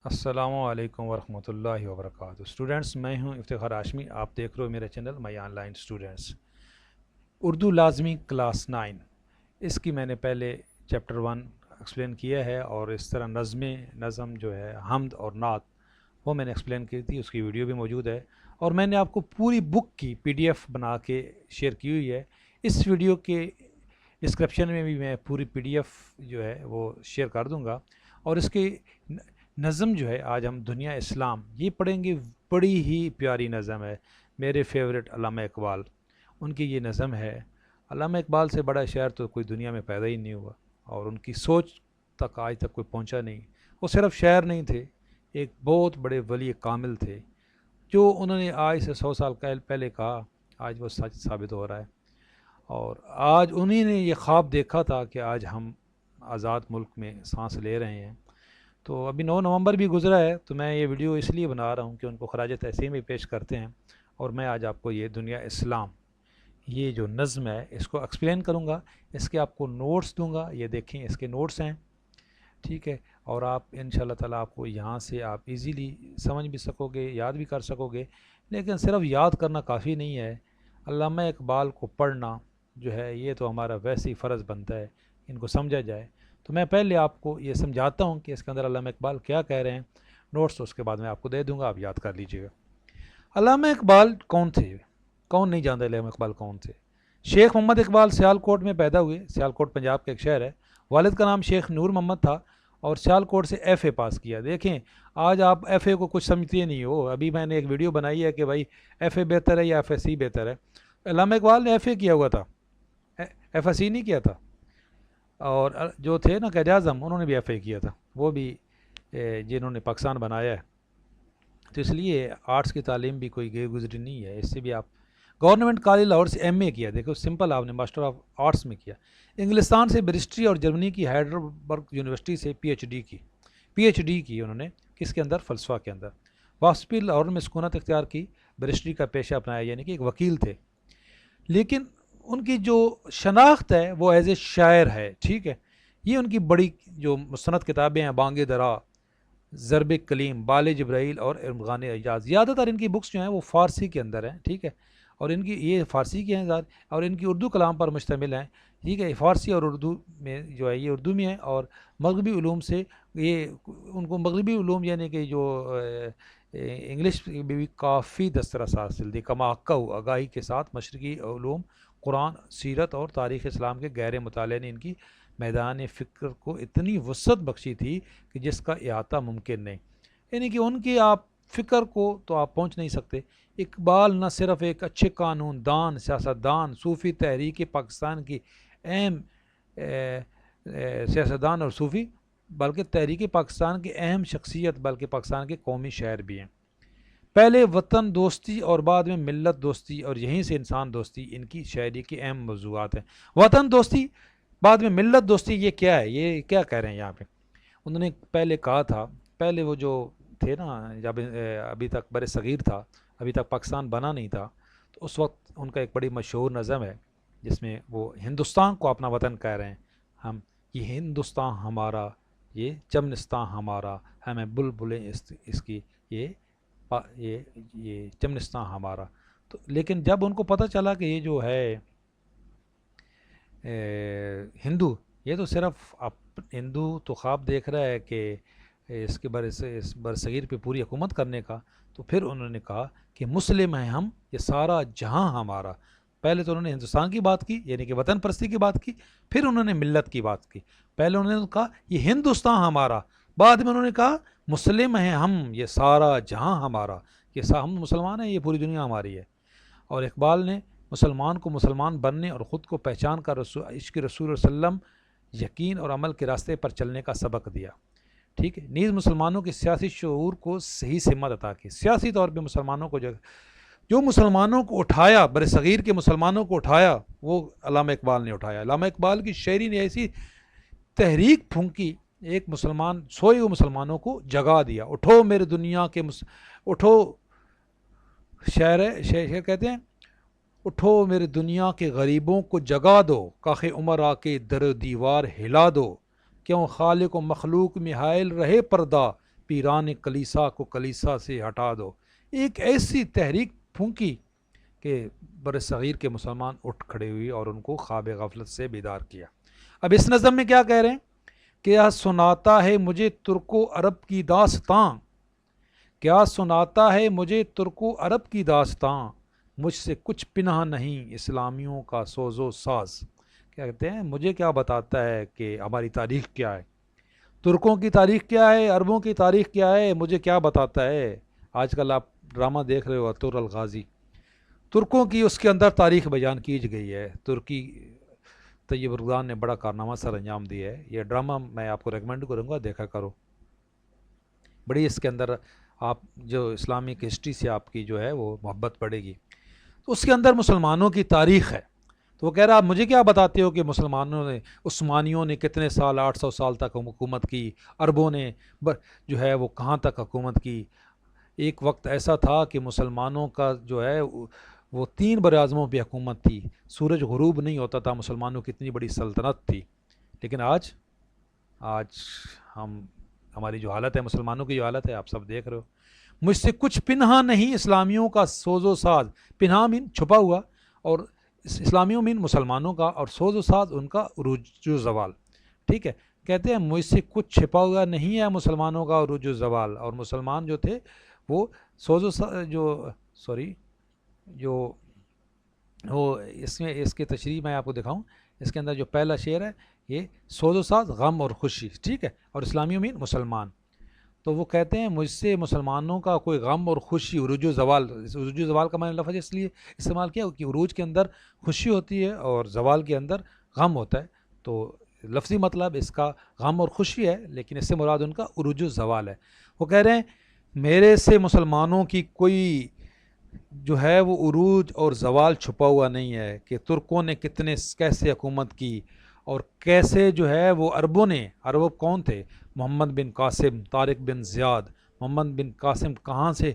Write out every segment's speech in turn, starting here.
السلام علیکم ورحمۃ اللہ وبرکاتہ اسٹوڈنٹس، میں ہوں افتخار ہاشمی. آپ دیکھ رہے ہو میرا channel my on line students. Urdu لازمی کلاس 9، اس کی میں نے پہلے چیپٹر 1 ایکسپلین کیا ہے، اور اس طرح نظم جو ہے حمد اور نعت وہ میں نے ایکسپلین کی تھی. اس کی ویڈیو بھی موجود ہے، اور میں نے آپ کو پوری بک کی PDF بنا کے شیئر کی ہوئی ہے. اس ویڈیو کے ڈسکرپشن میں بھی میں پوری PDF جو ہے وہ شیئر کر دوں گا. اور اس کے نظم جو ہے آج ہم دنیا اسلام یہ پڑھیں گے. بڑی ہی پیاری نظم ہے، میرے فیورٹ علامہ اقبال ان کی یہ نظم ہے. علامہ اقبال سے بڑا شاعر تو کوئی دنیا میں پیدا ہی نہیں ہوا، اور ان کی سوچ تک آج تک کوئی پہنچا نہیں. وہ صرف شاعر نہیں تھے، ایک بہت بڑے ولی کامل تھے. جو انہوں نے آج سے 100 سال پہلے کہا، آج وہ سچ ثابت ہو رہا ہے. اور آج انہی نے یہ خواب دیکھا تھا کہ آج ہم آزاد ملک میں سانس لے رہے ہیں. تو ابھی 9 نومبر بھی گزرا ہے، تو میں یہ ویڈیو اس لیے بنا رہا ہوں کہ ان کو خراج تحسین بھی پیش کرتے ہیں. اور میں آج آپ کو یہ دنیا اسلام یہ جو نظم ہے اس کو ایکسپلین کروں گا. اس کے آپ کو نوٹس دوں گا، یہ دیکھیں اس کے نوٹس ہیں، ٹھیک ہے. اور آپ ان شاء اللہ تعالیٰ آپ کو یہاں سے آپ ایزیلی سمجھ بھی سکو گے، یاد بھی کر سکو گے. لیکن صرف یاد کرنا کافی نہیں ہے، علامہ اقبال کو پڑھنا جو ہے یہ تو ہمارا ویسے ہی فرض بنتا ہے، ان کو سمجھا جائے. تو میں پہلے آپ کو یہ سمجھاتا ہوں کہ اس کے اندر علامہ اقبال کیا کہہ رہے ہیں. نوٹس اس کے بعد میں آپ کو دے دوں گا، آپ یاد کر لیجئے گا. علامہ اقبال کون تھے؟ کون نہیں جانتا علامہ اقبال کون تھے؟ شیخ محمد اقبال سیالکوٹ میں پیدا ہوئے. سیالکوٹ پنجاب کا ایک شہر ہے. والد کا نام شیخ نور محمد تھا، اور سیالکوٹ سے FA پاس کیا. دیکھیں آج آپ FA کو کچھ سمجھتے نہیں ہو. ابھی میں نے ایک ویڈیو بنائی ہے کہ بھائی FA بہتر ہے یا FSC بہتر ہے. علامہ اقبال نے FA کیا ہوا تھا، FSC نہیں کیا تھا. اور جو تھے نا قائد اعظم، انہوں نے بھی FA کیا تھا، وہ بھی جنہوں نے پاکستان بنایا ہے. تو اس لیے آرٹس کی تعلیم بھی کوئی غیر گزری نہیں ہے. اس سے بھی آپ گورنمنٹ کالج لاہور سے MA کیا. دیکھو سمپل، آپ نے ماسٹر آف آرٹس میں کیا. انگلستان سے بیرسٹری، اور جرمنی کی ہائیڈلبرگ یونیورسٹی سے PhD کی انہوں نے. کس کے اندر؟ فلسفہ کے اندر. واپسی لاہور میں سکونت اختیار کی، بیرسٹری کا پیشہ اپنایا، یعنی کہ ایک وکیل تھے. لیکن ان کی جو شناخت ہے وہ ایز اے شاعر ہے، ٹھیک ہے. یہ ان کی بڑی جو مستند کتابیں ہیں، بانگ درا، ضرب کلیم، بال جبرائیل اور ارمغان اعجاز. زیادہ تر ان کی بکس جو ہیں وہ فارسی کے اندر ہیں، ٹھیک ہے. اور ان کی یہ فارسی کی ہیں، اور ان کی اردو کلام پر مشتمل ہیں، ٹھیک ہے. فارسی اور اردو میں جو ہے یہ اردو میں ہے. اور مغربی علوم سے یہ ان کو مغربی علوم یعنی کہ جو انگلش میں بھی کافی دسترس حاصل تھی. کما آگاہی کے ساتھ مشرقی علوم، قرآن، سیرت اور تاریخ اسلام کے گہرے مطالعے نے ان کی میدان فکر کو اتنی وسعت بخشی تھی کہ جس کا احاطہ ممکن نہیں. یعنی کہ ان کی آپ فکر کو تو آپ پہنچ نہیں سکتے. اقبال نہ صرف ایک اچھے قانون دان، سیاست دان، صوفی تحریک پاکستان کی اہم سیاستدان اور صوفی، بلکہ تحریک پاکستان کی اہم شخصیت، بلکہ پاکستان کے قومی شاعر بھی ہیں. پہلے وطن دوستی اور بعد میں ملت دوستی، اور یہیں سے انسان دوستی ان کی شاعری کے اہم موضوعات ہیں. وطن دوستی، بعد میں ملت دوستی، یہ کیا ہے؟ یہ کیا کہہ رہے ہیں یہاں پہ؟ انہوں نے پہلے کہا تھا، پہلے وہ جو تھے نا، جب ابھی تک بر صغیر تھا، ابھی تک پاکستان بنا نہیں تھا، تو اس وقت ان کا ایک بڑی مشہور نظم ہے جس میں وہ ہندوستان کو اپنا وطن کہہ رہے ہیں. ہم یہ ہندوستان ہمارا، یہ چمنستان ہمارا، ہمیں بلبلیں اس کی، یہ چمنستان ہمارا. تو لیکن جب ان کو پتہ چلا کہ یہ جو ہے ہندو، یہ تو صرف ہندو تو خواب دیکھ رہا ہے کہ اس کے اس برصغیر پہ پوری حکومت کرنے کا، تو پھر انہوں نے کہا کہ مسلم ہیں ہم، یہ سارا جہاں ہمارا. پہلے تو انہوں نے ہندوستان کی بات کی، یعنی کہ وطن پرستی کی بات کی. پھر انہوں نے ملت کی بات کی. پہلے انہوں نے کہا یہ ہندوستان ہمارا، بعد میں انہوں نے کہا مسلم ہیں ہم، یہ سارا جہاں ہمارا. یہ ہم مسلمان ہیں، یہ پوری دنیا ہماری ہے. اور اقبال نے مسلمان کو مسلمان بننے اور خود کو پہچان کر عشق رسول وسلم، یقین اور عمل کے راستے پر چلنے کا سبق دیا، ٹھیک ہے. نیز مسلمانوں کے سیاسی شعور کو صحیح سمت عطا کی. سیاسی طور پہ مسلمانوں کو جو مسلمانوں کو اٹھایا، بر صغیر کے مسلمانوں کو اٹھایا، وہ علامہ اقبال نے اٹھایا. علامہ اقبال کی شاعری نے ایسی تحریک پھونکی، ایک مسلمان سوئے ہوئے مسلمانوں کو جگا دیا. اٹھو میرے دنیا کے اٹھو، شعر کہتے ہیں، اٹھو میرے دنیا کے غریبوں کو جگا دو، کاخ عمر آ کے در دیوار ہلا دو. کیوں خالق و مخلوق میں حائل رہے پردہ، پیران کلیسا کو کلیسا سے ہٹا دو. ایک ایسی تحریک پھونکی کہ بر صغیر کے مسلمان اٹھ کھڑے ہوئے اور ان کو خواب غفلت سے بیدار کیا. اب اس نظم میں کیا کہہ رہے ہیں؟ کیا سناتا ہے مجھے ترک و عرب کی داستاں، کیا سناتا ہے مجھے ترک و عرب کی داستاں، مجھ سے کچھ پنہا نہیں اسلامیوں کا سوز و ساز. کیا کہتے ہیں؟ مجھے کیا بتاتا ہے کہ ہماری تاریخ کیا ہے، ترکوں کی تاریخ کیا ہے، عربوں کی تاریخ کیا ہے، مجھے کیا بتاتا ہے. آج کل آپ ڈرامہ دیکھ رہے ہو ارطغرل الغازی، ترکوں کی اس کے اندر تاریخ بیان کی گئی ہے. ترکی طیب اردگان نے بڑا کارنامہ سر انجام دیا ہے. یہ ڈرامہ میں آپ کو ریکمینڈ کروں گا، دیکھا کرو. بڑی اس کے اندر آپ جو اسلامک ہسٹری سے آپ کی جو ہے وہ محبت پڑے گی. تو اس کے اندر مسلمانوں کی تاریخ ہے. تو وہ کہہ رہا آپ مجھے کیا بتاتے ہو کہ مسلمانوں نے، عثمانیوں نے کتنے سال، 800 سال تک حکومت کی، عربوں نے جو ہے وہ کہاں تک حکومت کی. ایک وقت ایسا تھا کہ مسلمانوں کا جو ہے وہ 3 براعظموں پہ حکومت تھی، سورج غروب نہیں ہوتا تھا، مسلمانوں کی اتنی بڑی سلطنت تھی. لیکن آج ہماری جو حالت ہے، مسلمانوں کی جو حالت ہے، آپ سب دیکھ رہے ہو. مجھ سے کچھ پنہا نہیں اسلامیوں کا سوز و ساز. پنہا مین چھپا ہوا، اور اسلامیوں مین مسلمانوں کا، اور سوز و ساز ان کا عروج و زوال. ٹھیک ہے، کہتے ہیں مجھ سے کچھ چھپا ہوا نہیں ہے مسلمانوں کا عروج و زوال. اور مسلمان جو تھے وہ سوز و اس کی تشریح میں آپ کو دکھاؤں. اس کے اندر جو پہلا شعر ہے یہ سوز و ساز، غم اور خوشی. ٹھیک ہے، اور اسلامیوں مین مسلمان. تو وہ کہتے ہیں مجھ سے مسلمانوں کا کوئی غم اور خوشی، عروج و زوال. عروج و زوال کا میں نے لفظ اس لیے استعمال کیا کہ عروج کے اندر خوشی ہوتی ہے اور زوال کے اندر غم ہوتا ہے. تو لفظی مطلب اس کا غم اور خوشی ہے، لیکن اس سے مراد ان کا عروج و زوال ہے. وہ کہہ رہے ہیں میرے سے مسلمانوں کی کوئی جو ہے وہ عروج اور زوال چھپا ہوا نہیں ہے کہ ترکوں نے کیسے حکومت کی، اور کیسے جو ہے وہ عربوں نے، عرب کون تھے؟ محمد بن قاسم، طارق بن زیاد. محمد بن قاسم کہاں سے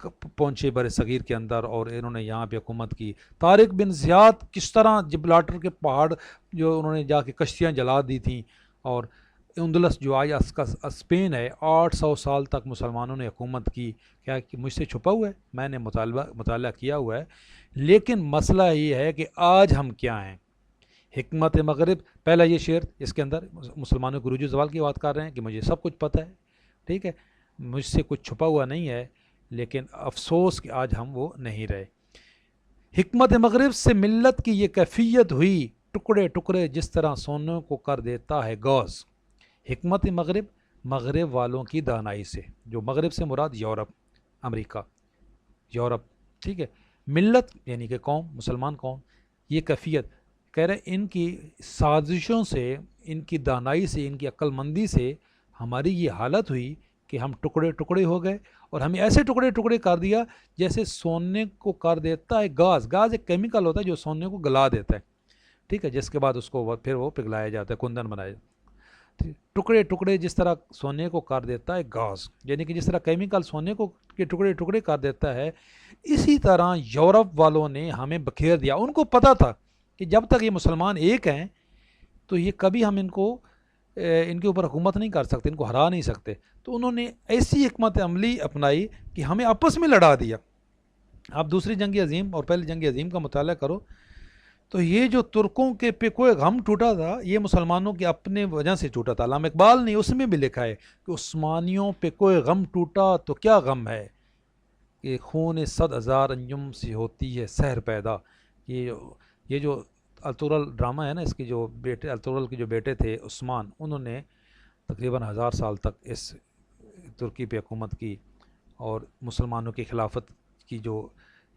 پہنچے بر صغیر کے اندر اور انہوں نے یہاں پہ حکومت کی. طارق بن زیاد کس طرح جبلاٹر کے پہاڑ جو انہوں نے جا کے کشتیاں جلا دی تھیں. اور اندلس جو آج اس کا اسپین ہے، 800 سال تک مسلمانوں نے حکومت کی. کیا کہ مجھ سے چھپا ہوا ہے؟ میں نے مطالعہ کیا ہوا ہے. لیکن مسئلہ یہ ہے کہ آج ہم کیا ہیں. حکمت مغرب، پہلا یہ شعر، اس کے اندر مسلمانوں کو عروج و زوال کی بات کر رہے ہیں کہ مجھے سب کچھ پتہ ہے. ٹھیک ہے، مجھ سے کچھ چھپا ہوا نہیں ہے، لیکن افسوس کہ آج ہم وہ نہیں رہے. حکمت مغرب سے ملت کی یہ کیفیت ہوئی، ٹکڑے ٹکڑے جس طرح سونے کو کر دیتا ہے گاز. حکمت مغرب، مغرب والوں کی دانائی سے. جو مغرب سے مراد یورپ، امریکہ، یورپ. ٹھیک ہے، ملت یعنی کہ قوم، مسلمان قوم. یہ کیفیت کہہ رہے ان کی سازشوں سے، ان کی دانائی سے، ان کی عقل مندی سے ہماری یہ حالت ہوئی کہ ہم ٹکڑے ٹکڑے ہو گئے. اور ہمیں ایسے ٹکڑے ٹکڑے کر دیا جیسے سونے کو کر دیتا ہے گاز. گاز ایک کیمیکل ہوتا ہے جو سونے کو گلا دیتا ہے. ٹھیک ہے، جس کے بعد اس کو پھر وہ پگھلایا جاتا ہے، کندن بنایا جاتا ہے. ٹکڑے ٹکڑے جس طرح سونے کو کر دیتا ہے گاز، یعنی کہ جس طرح کیمیکل سونے کو کے ٹکڑے ٹکڑے کر دیتا ہے، اسی طرح یورپ والوں نے ہمیں بکھیر دیا. ان کو پتہ تھا کہ جب تک یہ مسلمان ایک ہیں تو یہ کبھی ہم ان کے اوپر حکومت نہیں کر سکتے، ان کو ہرا نہیں سکتے. تو انہوں نے ایسی حکمت عملی اپنائی کہ ہمیں آپس میں لڑا دیا. آپ دوسری جنگ عظیم اور پہلی جنگ عظیم کا مطالعہ کرو تو یہ جو ترکوں کے پہ کوئی غم ٹوٹا تھا، یہ مسلمانوں کے اپنے وجہ سے ٹوٹا تھا. علامہ اقبال نے اس میں بھی لکھا ہے کہ عثمانیوں پہ کوئی غم ٹوٹا تو کیا غم ہے کہ خون 100,000 انجم سے ہوتی ہے سحر پیدا. یہ جو ارطغرل ڈرامہ ہے نا، اس کی جو بیٹے، ارطغرل کے جو بیٹے تھے عثمان، انہوں نے تقریباً 1000 سال تک اس ترکی پہ حکومت کی. اور مسلمانوں کی خلافت کی جو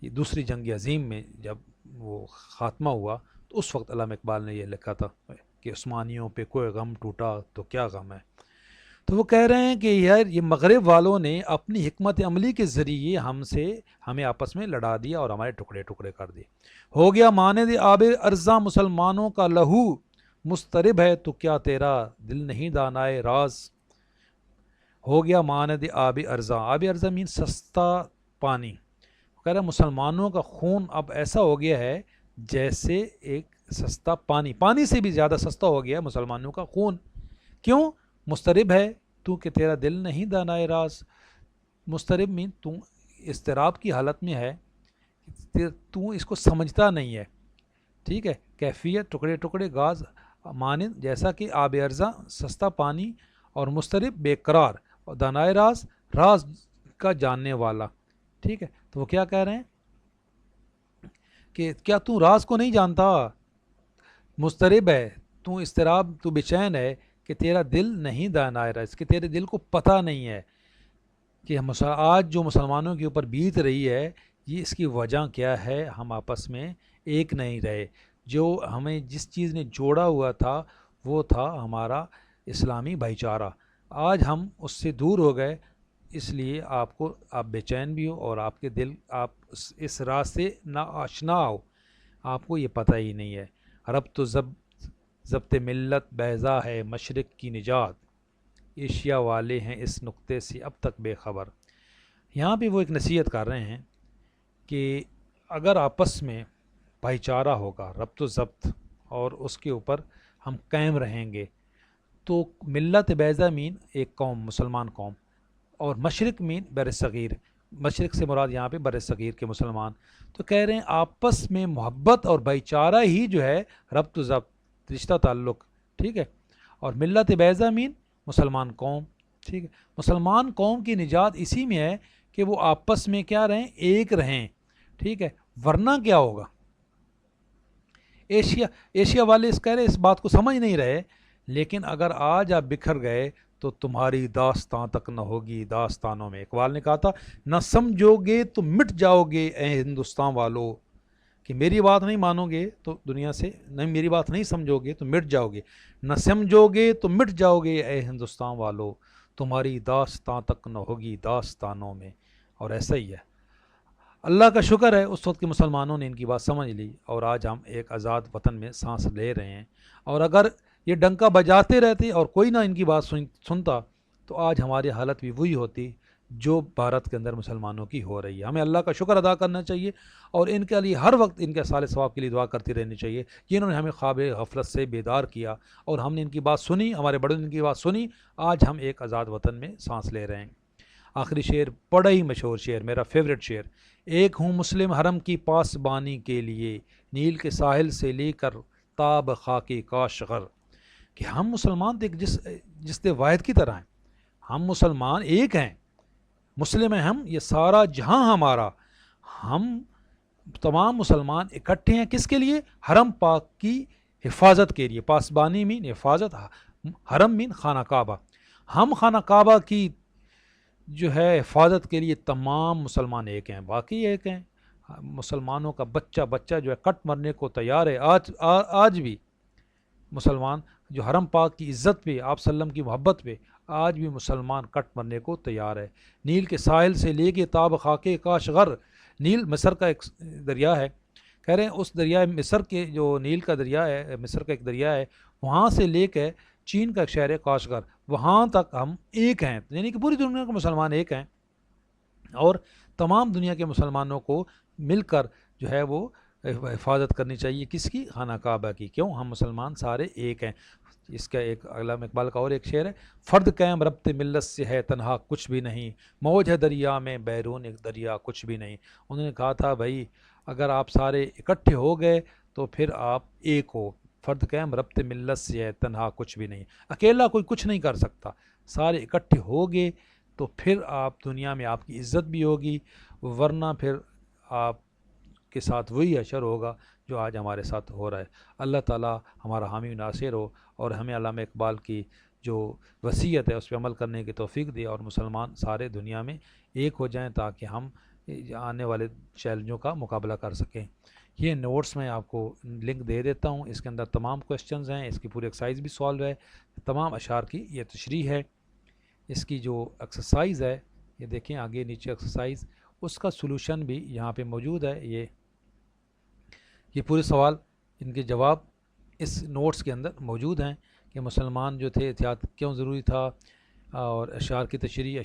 دوسری جنگ عظیم میں جب وہ خاتمہ ہوا تو اس وقت علامہ اقبال نے یہ لکھا تھا کہ عثمانیوں پہ کوئی غم ٹوٹا تو کیا غم ہے. تو وہ کہہ رہے ہیں کہ یار یہ مغرب والوں نے اپنی حکمت عملی کے ذریعے ہمیں آپس میں لڑا دیا اور ہمارے ٹکڑے ٹکڑے کر دیے. ہو گیا مانند آب ارزاں مسلمانوں کا لہو، مسترب ہے تو کیا تیرا دل نہیں دانائے راز. ہو گیا مانند آب ارزاں. آب ارزاں مین سستا پانی. کہہ رہے ہیں مسلمانوں کا خون اب ایسا ہو گیا ہے جیسے ایک سستا پانی سے بھی زیادہ سستا ہو گیا ہے مسلمانوں کا خون. کیوں؟ مسترب ہے تو کہ تیرا دل نہیں دانائے راز. مضطرب مین تو اضطراب کی حالت میں ہے، تو اس کو سمجھتا نہیں ہے. ٹھیک ہے. کیفیت ٹکڑے ٹکڑے گاز مانند جیسا کہ آب ارزاں سستا پانی، اور مضطرب بے قرار، اور دانائے راز راز کا جاننے والا. ٹھیک ہے. تو وہ کیا کہہ رہے ہیں کہ کیا تو راز کو نہیں جانتا؟ مضطرب ہے تو، اضطراب تو بے چین ہے کہ تیرا دل نہیں دانائے راز، کہ تیرے دل کو پتہ نہیں ہے کہ آج جو مسلمانوں کے اوپر بیت رہی ہے یہ اس کی وجہ کیا ہے. ہم آپس میں ایک نہیں رہے. جو ہمیں جس چیز نے جوڑا ہوا تھا وہ تھا ہمارا اسلامی بھائی چارہ. آج ہم اس سے دور ہو گئے، اس لیے آپ بے چین بھی ہو، اور آپ کے دل آپ اس راز سے نا آشنا ہو، آپ کو یہ پتہ ہی نہیں ہے. رب تو ضبط ملت بیضا ہے مشرق کی نجات، ایشیا والے ہیں اس نقطے سے اب تک بے خبر. یہاں پہ وہ ایک نصیحت کر رہے ہیں کہ اگر آپس میں بھائی چارہ ہوگا، ربط و ضبط، اور اس کے اوپر ہم قائم رہیں گے، تو ملت بیضا مین ایک قوم، مسلمان قوم، اور مشرق مین بر صغیر، مشرق سے مراد یہاں پہ بر صغیر کے مسلمان. تو کہہ رہے ہیں آپس میں محبت اور بھائی چارہ ہی جو ہے ربط و ضبط، رشتہ تعلق. ٹھیک ہے. اور ملت بیضا مین مسلمان قوم. ٹھیک ہے. مسلمان قوم کی نجات اسی میں ہے کہ وہ آپس میں کیا رہیں، ایک رہیں. ٹھیک ہے. ورنہ کیا ہوگا؟ ایشیا والے کہہ رہے اس بات کو سمجھ نہیں رہے، لیکن اگر آج آپ بکھر گئے تو تمہاری داستان تک نہ ہوگی داستانوں میں. اقبال نے کہا تھا نہ سمجھو گے تو مٹ جاؤ گے اے ہندوستان والو، کہ میری بات نہیں مانو گے تو دنیا سے، نہیں میری بات نہیں سمجھو گے تو مٹ جاؤ گے. نہ سمجھو گے تو مٹ جاؤ گے اے ہندوستان والو، تمہاری داستان تک نہ ہوگی داستانوں میں. اور ایسا ہی ہے. اللہ کا شکر ہے اس وقت کے مسلمانوں نے ان کی بات سمجھ لی، اور آج ہم ایک آزاد وطن میں سانس لے رہے ہیں. اور اگر یہ ڈنکا بجاتے رہتے اور کوئی نہ ان کی بات سنتا تو آج ہماری حالت بھی وہی ہوتی جو بھارت کے اندر مسلمانوں کی ہو رہی ہے. ہمیں اللہ کا شکر ادا کرنا چاہیے، اور ان کے لیے ہر وقت ان کے صالح ثواب کے لیے دعا کرتی رہنی چاہیے. جنہوں نے ہمیں خواب غفلت سے بیدار کیا اور ہم نے ان کی بات سنی، ہمارے بڑوں نے ان کی بات سنی، آج ہم ایک آزاد وطن میں سانس لے رہے ہیں. آخری شعر بڑا ہی مشہور شعر، میرا فیوریٹ شعر. ایک ہوں مسلم حرم کی پاسبانی کے لیے، نیل کے ساحل سے لے کر تاب خاک کاشغر. کہ ہم مسلمان تو ایک جس واحد کی طرح ہیں. ہم مسلمان ایک ہیں، مسلم ہیں ہم، یہ سارا جہاں ہمارا. ہم تمام مسلمان اکٹھے ہیں کس کے لیے؟ حرم پاک کی حفاظت کے لیے. پاسبانی مین حفاظت، حرم مین خانہ کعبہ. ہم خانہ کعبہ کی جو ہے حفاظت کے لیے تمام مسلمان ایک ہیں، باقی ایک ہیں. مسلمانوں کا بچہ جو ہے کٹ مرنے کو تیار ہے. آج بھی مسلمان جو حرم پاک کی عزت پہ، آپ صلی اللہ علیہ وسلم کی محبت پہ، آج بھی مسلمان کٹ مرنے کو تیار ہے. نیل کے ساحل سے لے کے تاب خاک کاشغر. نیل مصر کا ایک دریا ہے، کہہ رہے ہیں اس دریا مصر کے جو نیل کا دریا ہے، مصر کا ایک دریا ہے، وہاں سے لے کے چین کا ایک شہر ہے کاشغر، وہاں تک ہم ایک ہیں. یعنی کہ پوری دنیا کے مسلمان ایک ہیں، اور تمام دنیا کے مسلمانوں کو مل کر جو ہے وہ حفاظت کرنی چاہیے. کس کی؟ خانہ کعبہ کی. کیوں؟ ہم مسلمان سارے ایک ہیں. اس کا ایک علامہ اقبال کا اور ایک شعر ہے، فرد قائم ربط ملت سے ہے تنہا کچھ بھی نہیں، موج ہے دریا میں بیرون ایک دریا کچھ بھی نہیں. انہوں نے کہا تھا بھائی اگر آپ سارے اکٹھے ہو گئے تو پھر آپ ایک ہو. فرد قائم ربط ملت سے ہے تنہا کچھ بھی نہیں. اکیلا کوئی کچھ نہیں کر سکتا، سارے اکٹھے ہو گئے تو پھر آپ دنیا میں آپ کی عزت بھی ہوگی، ورنہ پھر آپ کے ساتھ وہی حشر ہوگا جو آج ہمارے ساتھ ہو رہا ہے. اللہ تعالی ہمارا حامی ناصر ہو، اور ہمیں علامہ اقبال کی جو وصیت ہے اس پہ عمل کرنے کی توفیق دے، اور مسلمان سارے دنیا میں ایک ہو جائیں تاکہ ہم آنے والے چیلنجوں کا مقابلہ کر سکیں. یہ نوٹس میں آپ کو لنک دے دیتا ہوں، اس کے اندر تمام کویسچنز ہیں، اس کی پوری ایکسرسائز بھی سالو ہے، تمام اشعار کی یہ تشریح ہے. اس کی جو ایکسرسائز ہے یہ دیکھیں آگے نیچے ایکسرسائز، اس کا سلوشن بھی یہاں پہ موجود ہے. یہ پورے سوال ان کے جواب اس نوٹس کے اندر موجود ہیں کہ مسلمان جو تھے احتیاط کیوں ضروری تھا، اور اشعار کی تشریح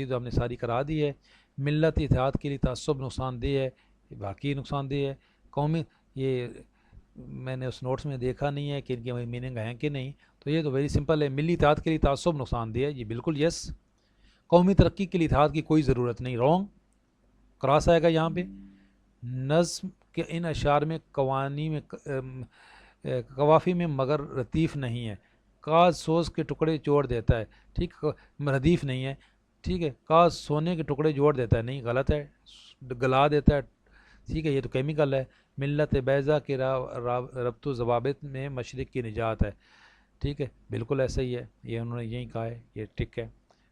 تو ہم نے ساری کرا دی ہے. ملت اتحاد کے لیے تعصب نقصان دہ ہے، باقی نقصان دہ ہے. قومی، یہ میں نے اس نوٹس میں دیکھا نہیں ہے کہ ان کے میننگ ہیں کہ نہیں، تو یہ تو ویری سمپل ہے. ملی اتحاد کے لیے تعصب نقصان دہ ہے، یہ بالکل یس. قومی ترقی کے لیے اتحاد کی کوئی ضرورت نہیں، رونگ، کراس آئے گا یہاں پہ. نظم کے ان اشعار میں قوافی میں مگر ردیف نہیں ہے. کاز سوز کے ٹکڑے جوڑ دیتا ہے، ٹھیک، ردیف نہیں ہے، ٹھیک ہے. کاز سونے کے ٹکڑے جوڑ دیتا ہے، نہیں، غلط ہے، گلا دیتا ہے، ٹھیک ہے، یہ تو کیمیکل ہے. ملت بیضا کے ربط و ضوابط میں مشرق کی نجات ہے، ٹھیک ہے، بالکل ایسا ہی ہے، یہ انہوں نے یہی کہا ہے، یہ ٹھیک ہے،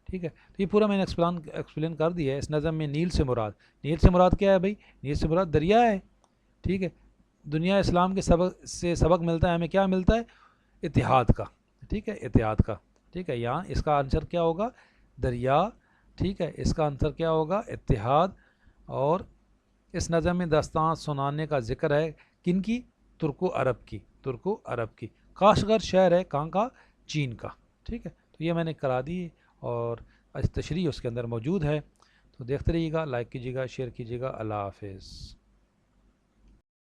ٹھیک ہے. تو یہ پورا میں نے ایکسپلین کر دیا ہے. اس نظم میں نیل سے مراد کیا ہے بھائی؟ نیل سے مراد دریا ہے، ٹھیک ہے. دنیا اسلام کے سبق ملتا ہے ہمیں، کیا ملتا ہے؟ اتحاد کا، ٹھیک ہے، اتحاد کا، ٹھیک ہے. یہاں اس کا آنسر کیا ہوگا؟ دریا، ٹھیک ہے. اس کا آنسر کیا ہوگا؟ اتحاد. اور اس نظم میں داستان سنانے کا ذکر ہے کن کی؟ ترک و عرب کی. کاشغر شہر ہے کہاں کا؟ چین کا، ٹھیک ہے. تو یہ میں نے کرا دی، اور تشریح اس کے اندر موجود ہے. تو دیکھتے رہیے گا، لائک کیجیے گا، شیئر کیجیے گا. اللہ حافظ.